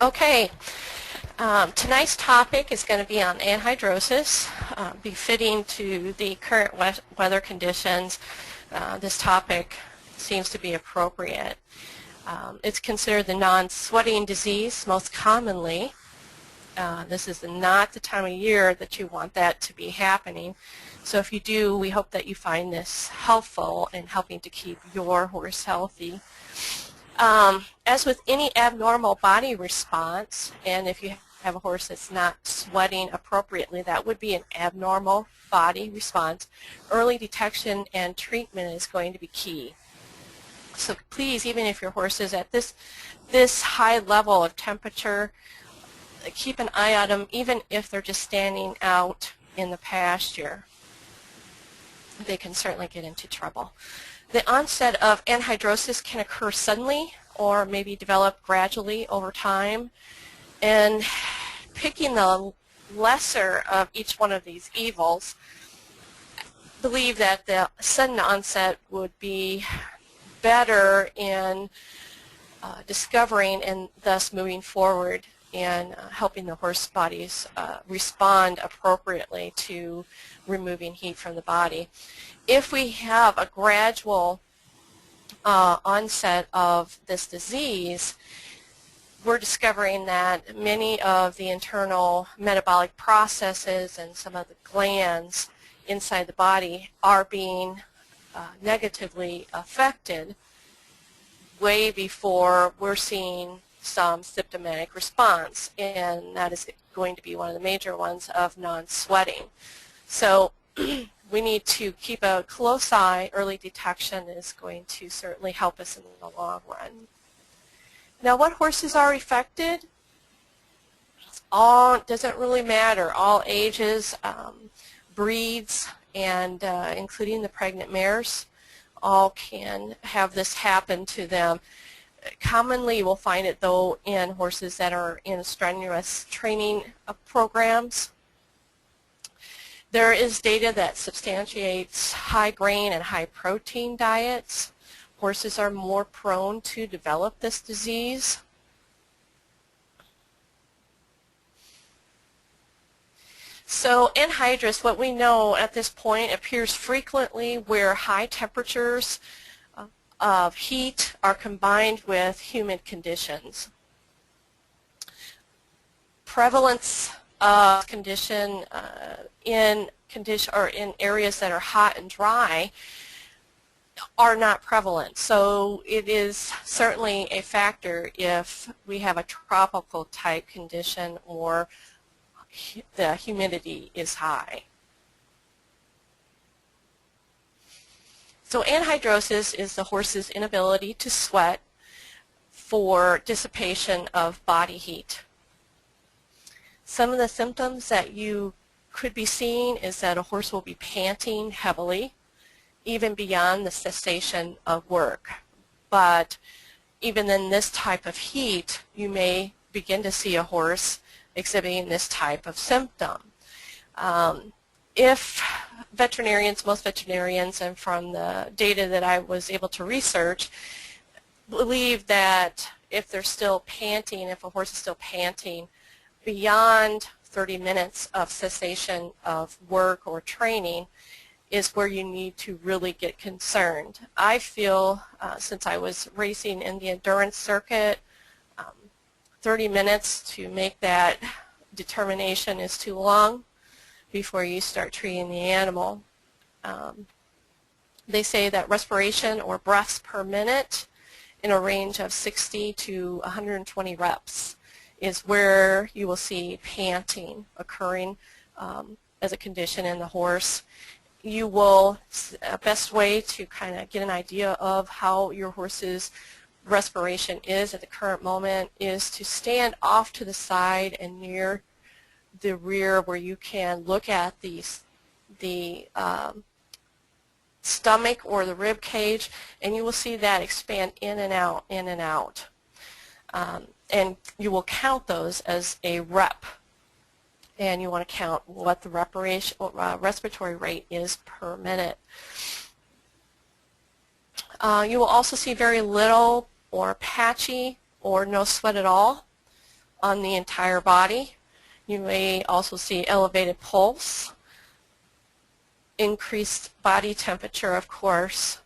Okay, tonight's topic is going to be on anhydrosis, befitting to the current weather conditions. This topic seems to be appropriate. It's considered the non-sweating disease most commonly. This is not the time of year that you want that to be happening. So if you do, we hope that you find this helpful in helping to keep your horse healthy. As with any abnormal body response, and if you have a horse that's not sweating appropriately, that would be an abnormal body response. Early detection and treatment is going to be key. So please, even if your horse is at this high level of temperature, keep an eye on them, even if they're just standing out in the pasture. They can certainly get into trouble. The onset of anhydrosis can occur suddenly or maybe develop gradually over time. And picking the lesser of each one of these evils, I believe that the sudden onset would be better in discovering and thus moving forward and helping the horse bodies respond appropriately to removing heat from the body. If we have a gradual onset of this disease, we're discovering that many of the internal metabolic processes and some of the glands inside the body are being negatively affected way before we're seeing some symptomatic response, and that is going to be one of the major ones of non-sweating. So we need to keep a close eye. Early detection is going to certainly help us in the long run. Now, what horses are affected? Doesn't really matter. All ages, breeds, and including the pregnant mares, all can have this happen to them. Commonly, you will find it, though, in horses that are in strenuous training programs. There is data that substantiates high grain and high protein diets. Horses are more prone to develop this disease. So anhydrous, what we know at this point, appears frequently where high temperatures of heat are combined with humid conditions. Prevalence of condition in areas that are hot and dry are not prevalent. So it is certainly a factor if we have a tropical type condition or the humidity is high. So anhydrosis is the horse's inability to sweat for dissipation of body heat. Some of the symptoms that you could be seeing is that a horse will be panting heavily, even beyond the cessation of work. But even in this type of heat, you may begin to see a horse exhibiting this type of symptom. If most veterinarians, and from the data that I was able to research, believe that if they're still panting, if a horse is still panting beyond 30 minutes of cessation of work or training, is where you need to really get concerned. I feel, since I was racing in the endurance circuit, 30 minutes to make that determination is too long before you start treating the animal. They say that respiration or breaths per minute in a range of 60 to 120 reps is where you will see panting occurring as a condition in the horse. You will, best way to kind of get an idea of how your horse's respiration is at the current moment is to stand off to the side and near the rear where you can look at the stomach or the rib cage, and you will see that expand in and out, in and out. And you will count those as a rep. And you want to count what the respiratory rate is per minute. You will also see very little or patchy or no sweat at all on the entire body. You may also see elevated pulse, increased body temperature, of course.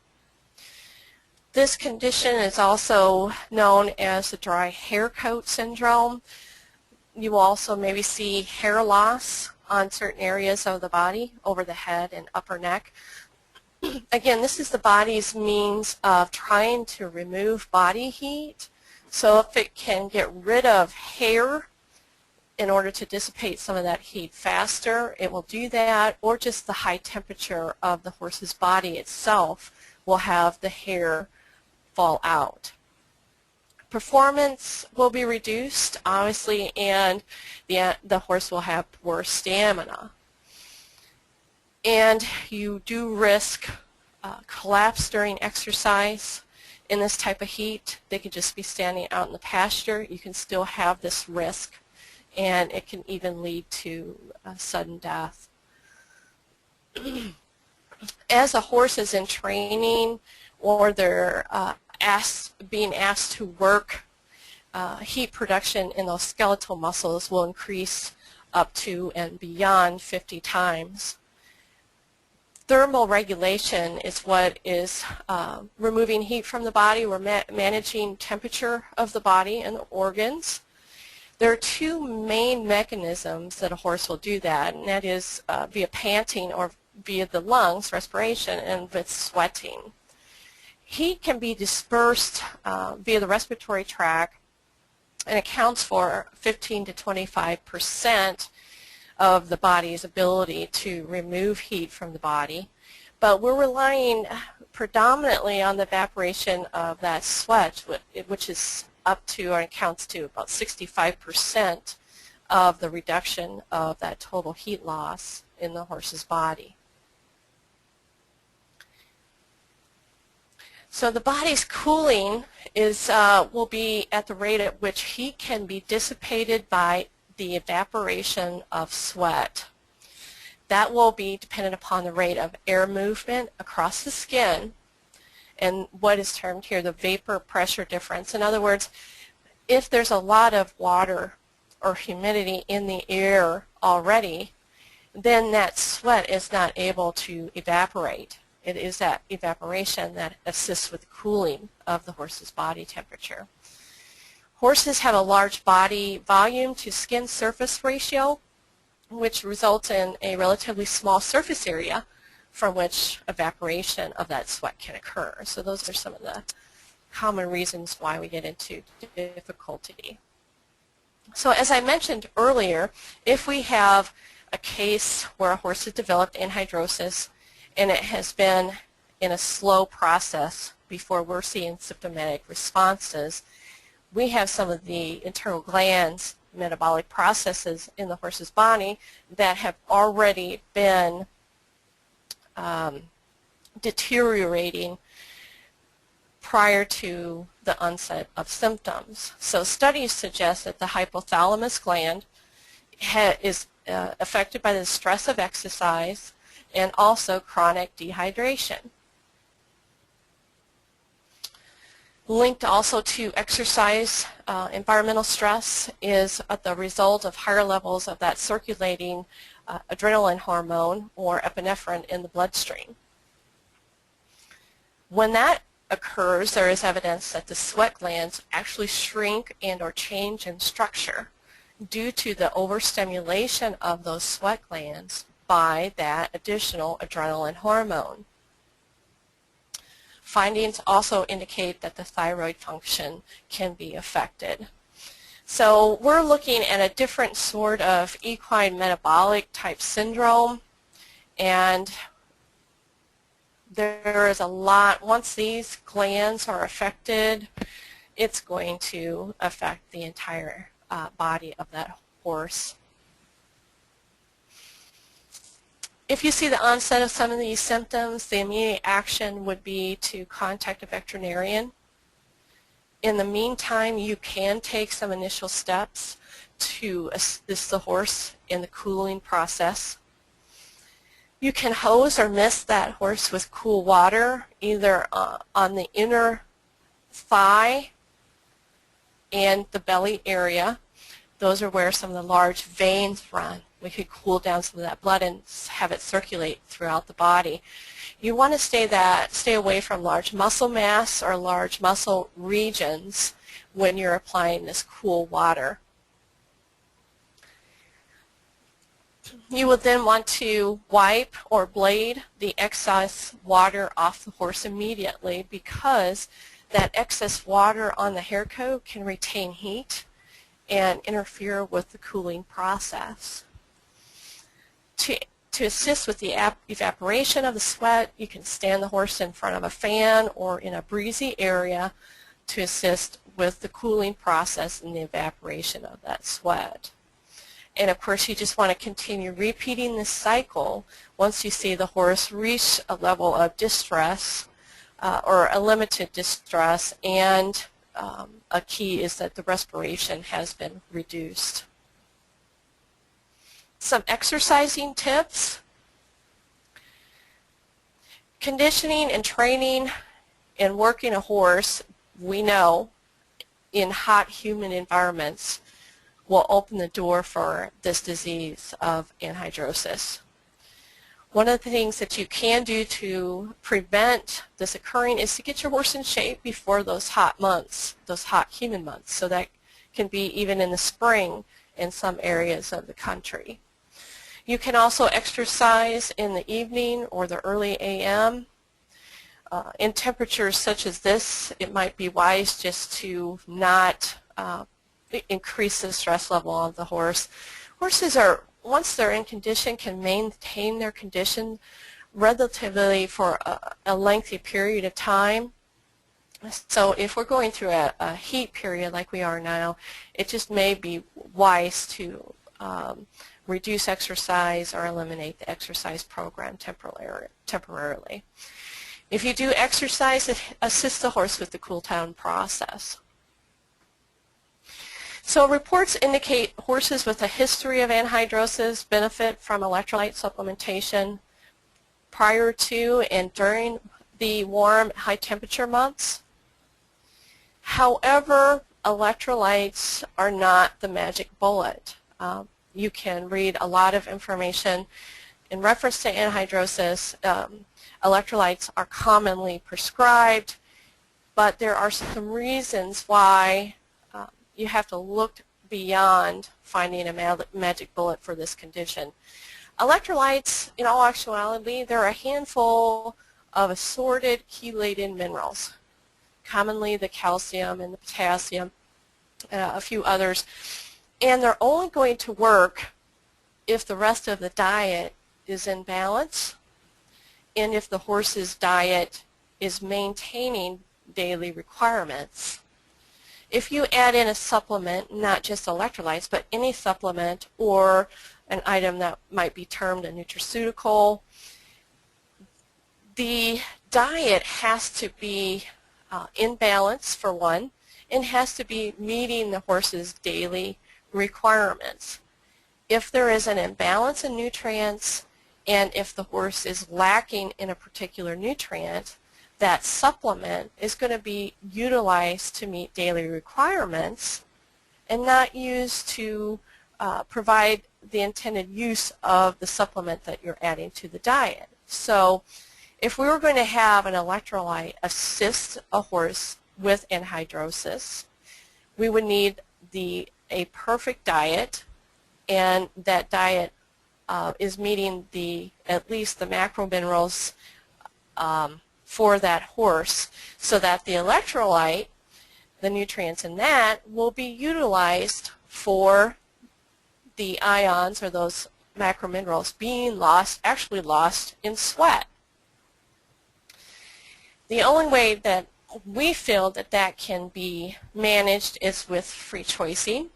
This condition is also known as the dry hair coat syndrome. You will also maybe see hair loss on certain areas of the body, over the head and upper neck. Again, this is the body's means of trying to remove body heat. So if it can get rid of hair in order to dissipate some of that heat faster, it will do that, or just the high temperature of the horse's body itself will have the hair fall out. Performance will be reduced, obviously, and the horse will have poor stamina. And you do risk collapse during exercise. In this type of heat, they could just be standing out in the pasture. You can still have this risk, and it can even lead to sudden death. As a horse is in training, or they're being asked to work, heat production in those skeletal muscles will increase up to and beyond 50 times. Thermal regulation is what is removing heat from the body. We're managing temperature of the body and the organs. There are two main mechanisms that a horse will do that, and that is via panting or via the lungs, respiration, and with sweating. Heat can be dispersed via the respiratory tract and accounts for 15 to 25% of the body's ability to remove heat from the body. But we're relying predominantly on the evaporation of that sweat, which is up to or accounts to about 65% of the reduction of that total heat loss in the horse's body. So the body's cooling will be at the rate at which heat can be dissipated by the evaporation of sweat. That will be dependent upon the rate of air movement across the skin and what is termed here the vapor pressure difference. In other words, if there's a lot of water or humidity in the air already, then that sweat is not able to evaporate. It is that evaporation that assists with cooling of the horse's body temperature. Horses have a large body volume to skin surface ratio, which results in a relatively small surface area from which evaporation of that sweat can occur. So those are some of the common reasons why we get into difficulty. So as I mentioned earlier, if we have a case where a horse has developed anhidrosis and it has been in a slow process before we're seeing symptomatic responses, we have some of the internal glands, metabolic processes in the horse's body that have already been deteriorating prior to the onset of symptoms. So studies suggest that the hypothalamus gland is affected by the stress of exercise and also chronic dehydration. Linked also to exercise, environmental stress is the result of higher levels of that circulating adrenaline hormone or epinephrine in the bloodstream. When that occurs, there is evidence that the sweat glands actually shrink and or change in structure due to the overstimulation of those sweat glands by that additional adrenaline hormone. Findings also indicate that the thyroid function can be affected. So we're looking at a different sort of equine metabolic type syndrome, and there is a lot, once these glands are affected, it's going to affect the entire body of that horse. If you see the onset of some of these symptoms, the immediate action would be to contact a veterinarian. In the meantime, you can take some initial steps to assist the horse in the cooling process. You can hose or mist that horse with cool water, either on the inner thigh and the belly area. Those are where some of the large veins run. We could cool down some of that blood and have it circulate throughout the body. You want to stay away from large muscle mass or large muscle regions when you're applying this cool water. You will then want to wipe or blade the excess water off the horse immediately, because that excess water on the hair coat can retain heat and interfere with the cooling process. To assist with the evaporation of the sweat, you can stand the horse in front of a fan or in a breezy area to assist with the cooling process and the evaporation of that sweat. And of course, you just want to continue repeating this cycle once you see the horse reach a level of distress or a limited distress, and a key is that the respiration has been reduced. Some exercising tips. Conditioning and training and working a horse, we know, in hot, humid environments will open the door for this disease of anhidrosis. One of the things that you can do to prevent this occurring is to get your horse in shape before those hot months, those hot, humid months. So that can be even in the spring in some areas of the country. You can also exercise in the evening or the early AM. In temperatures such as this, it might be wise just to not increase the stress level of the horse. Horses are, once they're in condition, can maintain their condition relatively for a lengthy period of time. So if we're going through a heat period like we are now, it just may be wise to reduce exercise or eliminate the exercise program temporarily. If you do exercise, assist the horse with the cool down process. So reports indicate horses with a history of anhidrosis benefit from electrolyte supplementation prior to and during the warm, high temperature months. However, electrolytes are not the magic bullet. You can read a lot of information in reference to anhidrosis. Electrolytes are commonly prescribed, but there are some reasons why you have to look beyond finding a magic bullet for this condition. Electrolytes, in all actuality, they're a handful of assorted chelated minerals, commonly the calcium and the potassium, a few others, and they're only going to work if the rest of the diet is in balance and if the horse's diet is maintaining daily requirements. If you add in a supplement, not just electrolytes, but any supplement or an item that might be termed a nutraceutical, the diet has to be in balance, for one, and has to be meeting the horse's daily requirements. If there is an imbalance in nutrients and if the horse is lacking in a particular nutrient, that supplement is going to be utilized to meet daily requirements and not used to provide the intended use of the supplement that you're adding to the diet. So if we were going to have an electrolyte assist a horse with anhidrosis, we would need a perfect diet, and that diet is meeting at least the macro minerals for that horse, so that the electrolyte, the nutrients in that, will be utilized for the ions or those macro minerals being actually lost in sweat. The only way that we feel that can be managed is with free choicing,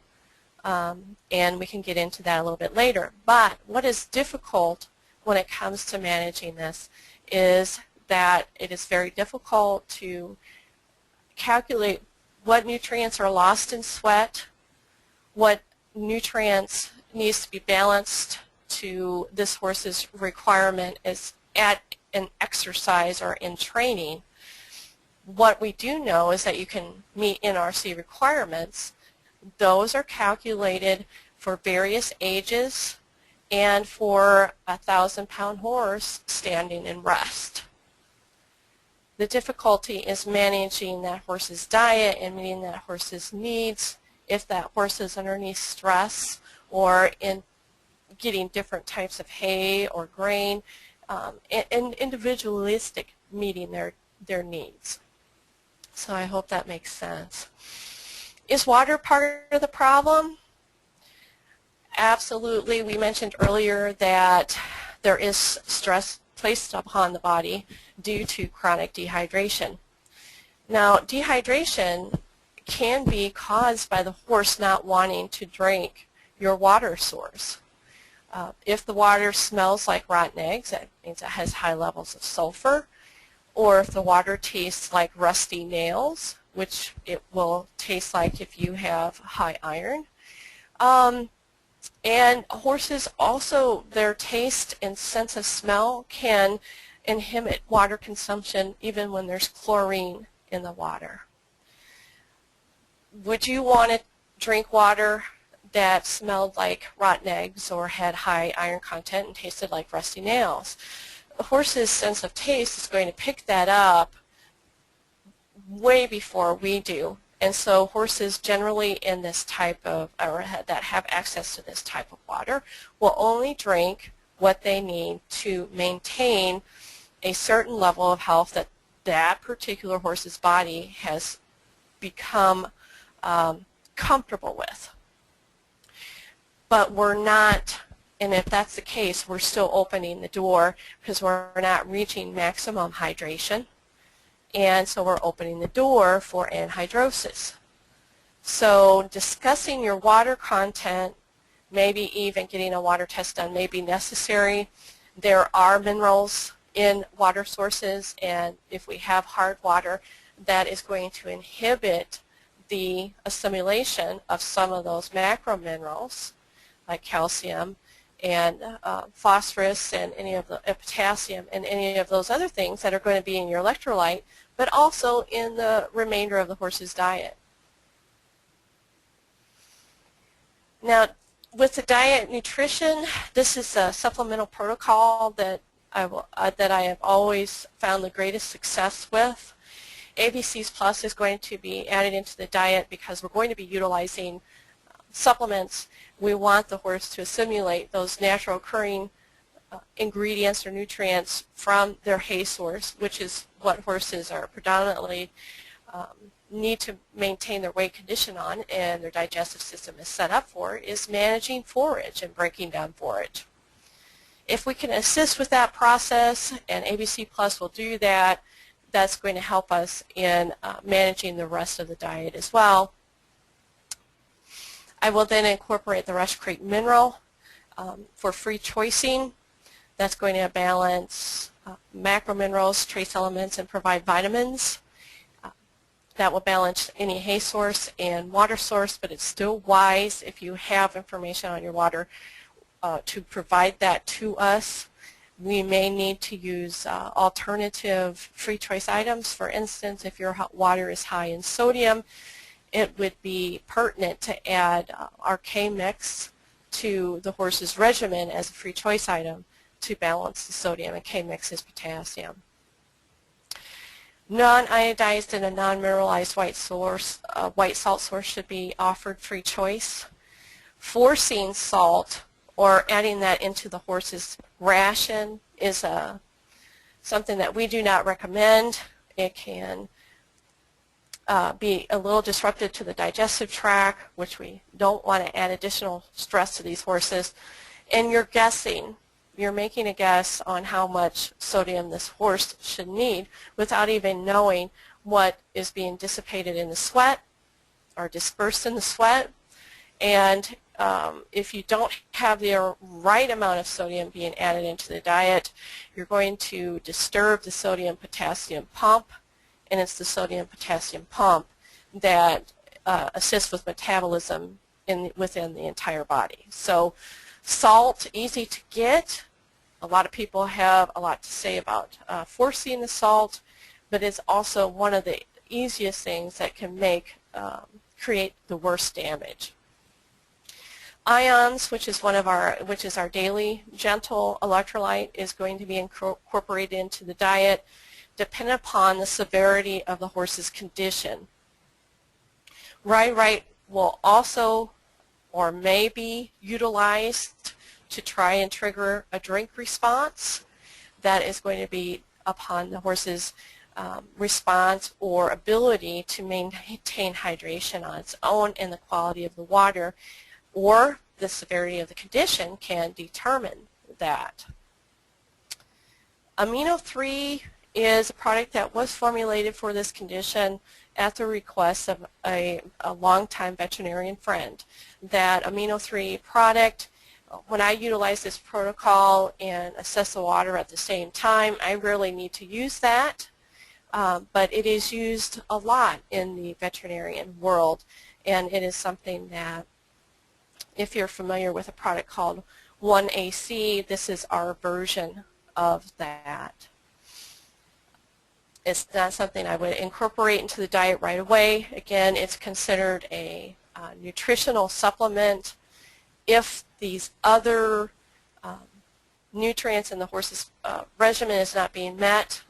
and we can get into that a little bit later. But what is difficult when it comes to managing this is that it is very difficult to calculate what nutrients are lost in sweat, what nutrients needs to be balanced to this horse's requirement is at an exercise or in training. What we do know is that you can meet NRC requirements Those are calculated for various ages and for a 1,000-pound horse standing in rest. The difficulty is managing that horse's diet and meeting that horse's needs if that horse is underneath stress or in getting different types of hay or grain, and individualistic meeting their needs. So I hope that makes sense. Is water part of the problem? Absolutely. We mentioned earlier that there is stress placed upon the body due to chronic dehydration. Now, dehydration can be caused by the horse not wanting to drink your water source. If the water smells like rotten eggs, that means it has high levels of sulfur. Or if the water tastes like rusty nails, which it will taste like if you have high iron. And horses also, their taste and sense of smell can inhibit water consumption even when there's chlorine in the water. Would you want to drink water that smelled like rotten eggs or had high iron content and tasted like rusty nails? A horse's sense of taste is going to pick that up way before we do. And so horses generally in this type of, or that have access to this type of water, will only drink what they need to maintain a certain level of health that that particular horse's body has become comfortable with. But we're not, and if that's the case, we're still opening the door because we're not reaching maximum hydration. And so we're opening the door for anhydrosis. So discussing your water content, maybe even getting a water test done may be necessary. There are minerals in water sources, and if we have hard water, that is going to inhibit the assimilation of some of those macro minerals like calcium and phosphorus and any of the potassium and any of those other things that are going to be in your electrolyte, but also in the remainder of the horse's diet. Now, with the diet nutrition, this is a supplemental protocol that I have always found the greatest success with. ABCs Plus is going to be added into the diet because we're going to be utilizing supplements. We want the horse to assimilate those natural occurring ingredients or nutrients from their hay source, which is what horses are predominantly need to maintain their weight condition on, and their digestive system is set up for, is managing forage and breaking down forage. If we can assist with that process, and ABC Plus will do that, that's going to help us in managing the rest of the diet as well. I will then incorporate the Rush Creek mineral for free choicing. That's going to balance macro minerals, trace elements, and provide vitamins. That will balance any hay source and water source, but it's still wise if you have information on your water to provide that to us. We may need to use alternative free choice items. For instance, if your water is high in sodium, it would be pertinent to add our K-mix to the horse's regimen as a free choice item to balance the sodium, and K-mix is potassium. Non-iodized and a non-mineralized white salt source should be offered free choice. Forcing salt or adding that into the horse's ration is something that we do not recommend. It can be a little disruptive to the digestive tract, which we don't want to add additional stress to these horses. And you're guessing. You're making a guess on how much sodium this horse should need without even knowing what is being dissipated in the sweat or dispersed in the sweat. And if you don't have the right amount of sodium being added into the diet, you're going to disturb the sodium-potassium pump, and it's the sodium-potassium pump that assists with metabolism within the entire body. So salt, easy to get. A lot of people have a lot to say about forcing the salt, but it's also one of the easiest things that can make create the worst damage. Ions, which is our daily gentle electrolyte, is going to be incorporated into the diet depending upon the severity of the horse's condition. Rite will also or may be utilized to try and trigger a drink response. That is going to be upon the horse's response or ability to maintain hydration on its own and the quality of the water, or the severity of the condition can determine that. Amino 3 is a product that was formulated for this condition at the request of a longtime veterinarian friend. That Amino 3 product, when I utilize this protocol and assess the water at the same time, I rarely need to use that, but it is used a lot in the veterinarian world, and it is something that, if you're familiar with a product called 1AC, this is our version of that. It's not something I would incorporate into the diet right away. Again, it's considered a nutritional supplement. If these other nutrients in the horse's regimen is not being met,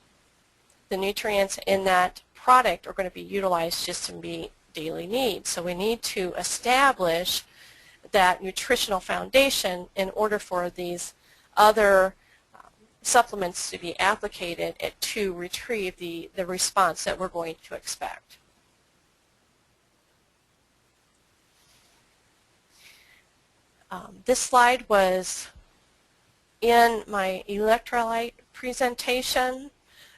the nutrients in that product are going to be utilized just to meet daily needs. So we need to establish that nutritional foundation in order for these other supplements to be applicated to retrieve the response that we're going to expect. This slide was in my electrolyte presentation,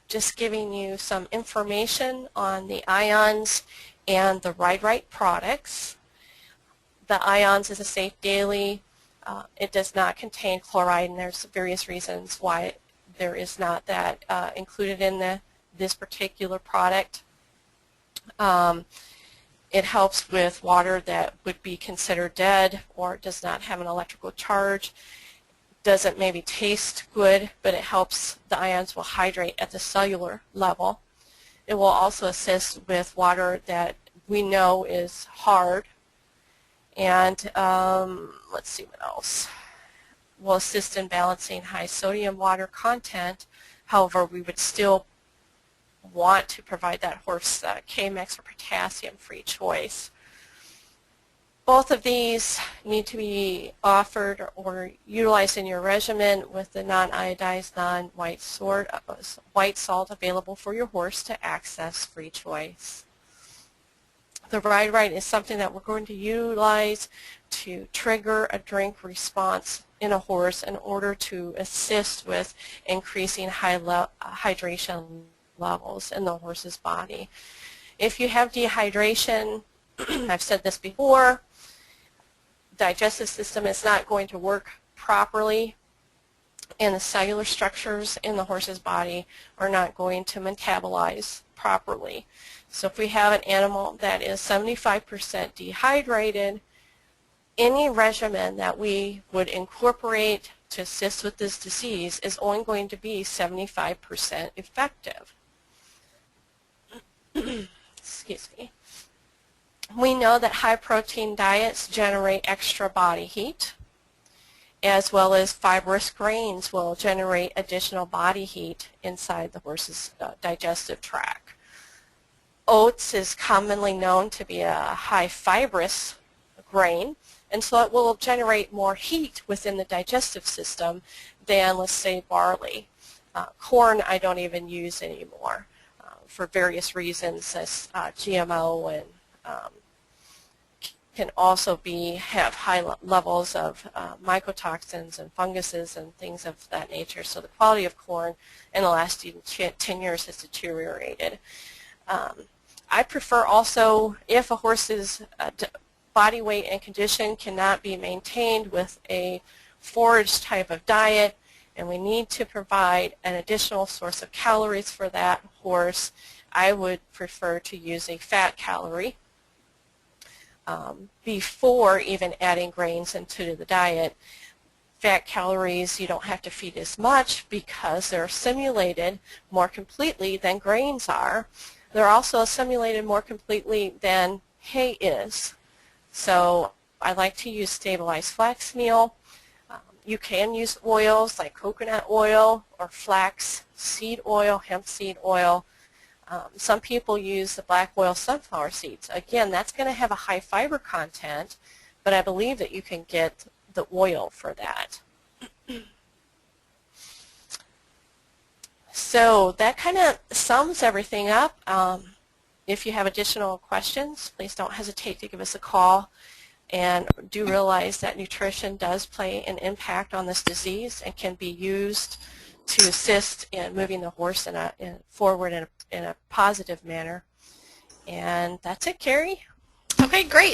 just giving you some information on the ions and the Rite products. The ions is a safe daily. It does not contain chloride, and there's various reasons why there is not that included in this particular product. It helps with water that would be considered dead or does not have an electrical charge. Doesn't maybe taste good, but it helps. The ions will hydrate at the cellular level. It will also assist with water that we know is hard. And let's see what else. Will assist in balancing high sodium water content. However, we would still want to provide that horse K-mix or potassium-free choice. Both of these need to be offered or utilized in your regimen with the non-iodized, non-white salt available for your horse to access free choice. The Rite is something that we're going to utilize to trigger a drink response in a horse in order to assist with increasing hydration levels in the horse's body. If you have dehydration, I've said this before, digestive system is not going to work properly, and the cellular structures in the horse's body are not going to metabolize properly. So if we have an animal that is 75% dehydrated, any regimen that we would incorporate to assist with this disease is only going to be 75% effective. Excuse me. We know that high-protein diets generate extra body heat, as well as fibrous grains will generate additional body heat inside the horse's digestive tract. Oats is commonly known to be a high fibrous grain, and so it will generate more heat within the digestive system than, let's say, barley. Corn I don't even use anymore for various reasons, as GMO and can also have high levels of mycotoxins and funguses and things of that nature. So the quality of corn in the last 10 years has deteriorated. I prefer also, if a horse's body weight and condition cannot be maintained with a forage type of diet, and we need to provide an additional source of calories for that horse, I would prefer to use a fat calorie before even adding grains into the diet. Fat calories, you don't have to feed as much because they're assimilated more completely than grains are. They're also assimilated more completely than hay is. So I like to use stabilized flax meal. You can use oils like coconut oil or flax seed oil, hemp seed oil. Some people use the black oil sunflower seeds. Again, that's going to have a high fiber content, but I believe that you can get the oil for that. So that kind of sums everything up. If you have additional questions, please don't hesitate to give us a call. And do realize that nutrition does play an impact on this disease and can be used to assist in moving the horse forward in a positive manner. And that's it, Carrie. Okay, great.